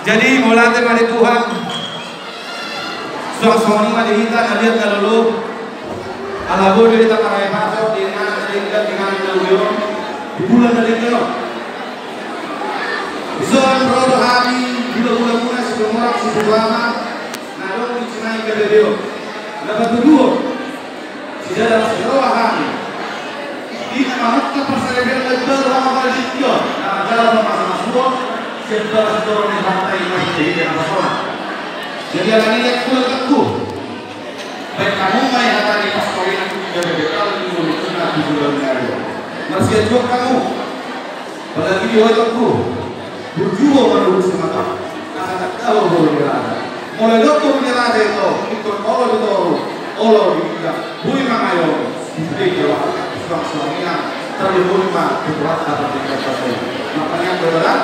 Jadi mulai mari Tuhan suasana mari kita ngaliat kalau alago dari takarai pasok dengan lalu di bulan dari kelo zon rodo hari bulan bulan sebelum orang sebelumnya nalong di Cina ke video dapat dua tidak dalam seluruh hari di mana kita persahabatan lebar lama kali itu nah dalam masa semua setelah seorang yang partai masih dengan masalah. Jadi yang ini lihat aku. Baik kamu main hari pas kau yang dari bekal di mulut sudah di bulan kali. Masih juga kamu. Pada video aku berjuang menurut semata. Akan tahu boleh mulai dokter menyerah itu. Ikut Allah itu Allah kita. Bui mangayo. Jadi kalau suaminya terlalu lama berbuat apa tidak sesuai. Makanya saudara.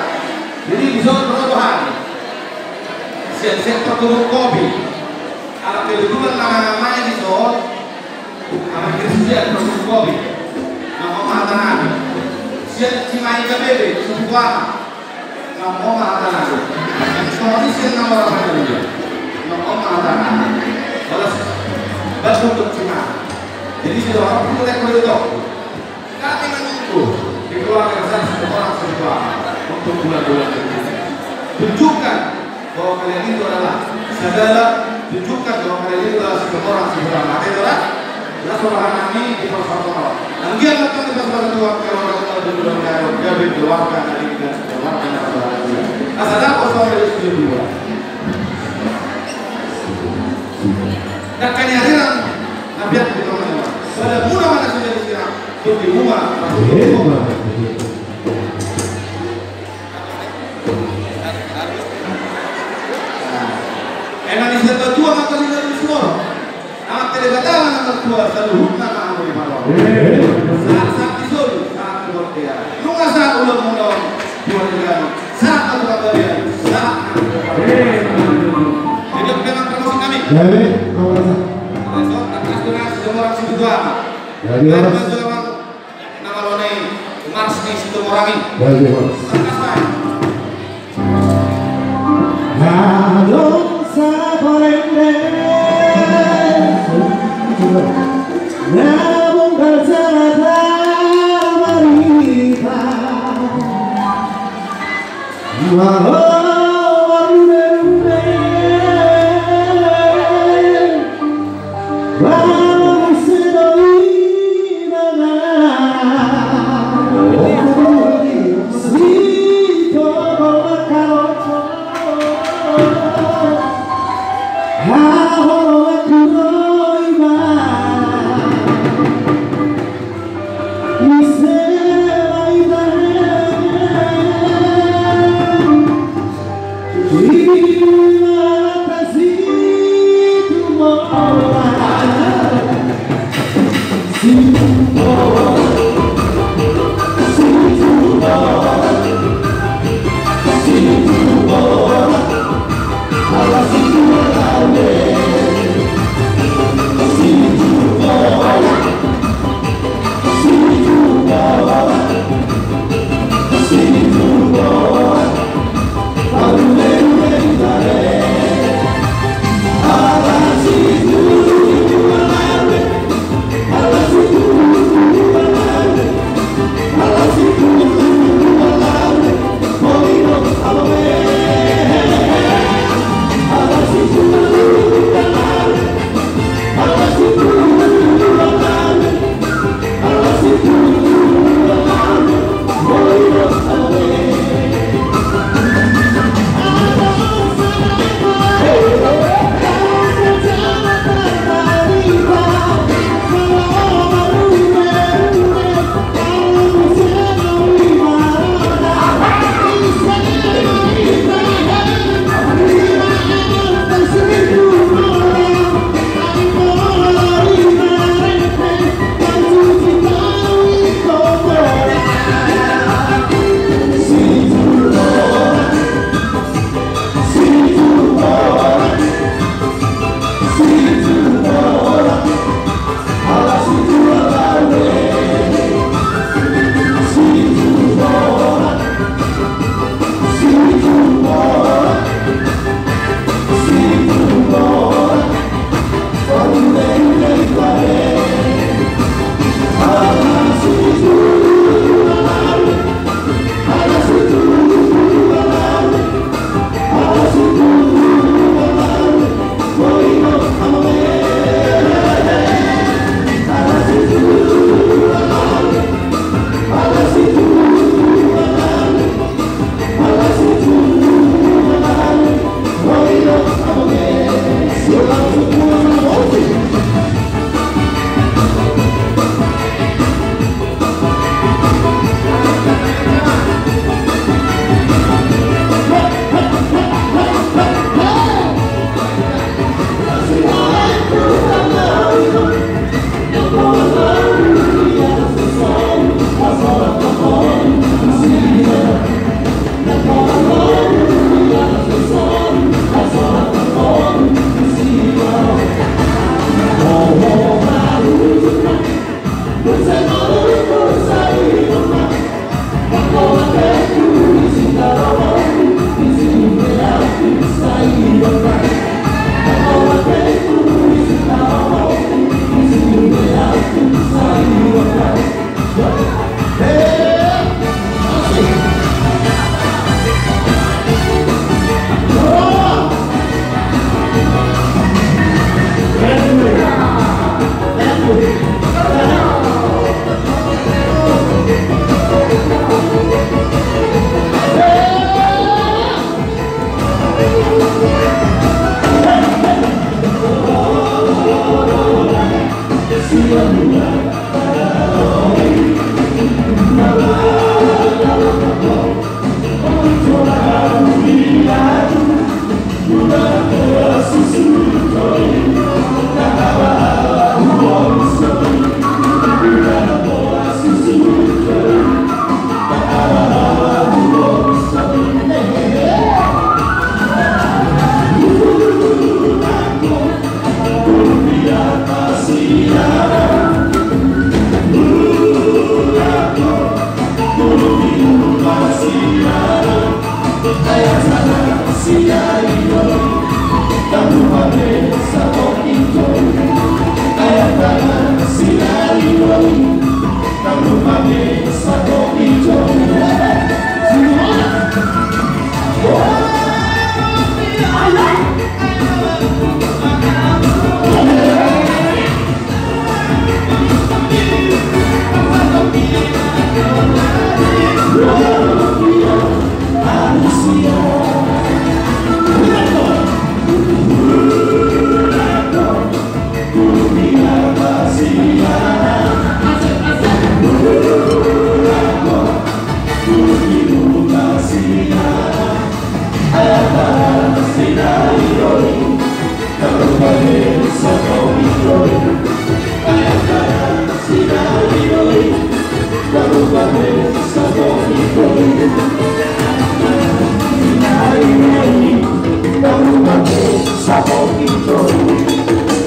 Jadi bisa berubah. Sektor turun kopi. Anak kedua nama-namanya di soal. Anak Kristen turun kopi. Nama matanan. Siap cimain KBB sebuah. Nama matanan. Semua ini nama orang lain. Nama matanan. Balas untuk cima. Jadi sudah orang mulai berdoa. Kami menunggu di keluarga saya seorang sebuah. Untuk bulan-bulan berikutnya tunjukkan bahwa kalian itu adalah saudara, tunjukkan bahwa kalian itu adalah seorang seorang mati adalah seorang kami di persatuan nanggir datang di persatuan Tuhan kalau kita berdoa dia berdoakan dari kita berdoakan asal apa soal itu dua dan kehadiran Nabi di tengah-tengah pada mudah mana saja di sini untuk di rumah Indonesia tertua maka di semua. Anak terbatas anak tertua selalu nama aku di malam. Saat itu saat berdoa. Lu nggak saat ulang ulang buat negara. Saat aku kabarnya. Saat. Hidup dengan promosi kami. Jadi, besok atas dengan semua orang situ tua. Jadi orang nama lone Mars nih situ orang ini. Jadi Mars. Halo. Namun berserta wanita walau walau sedoi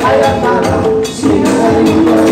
Ayah tanah, sinari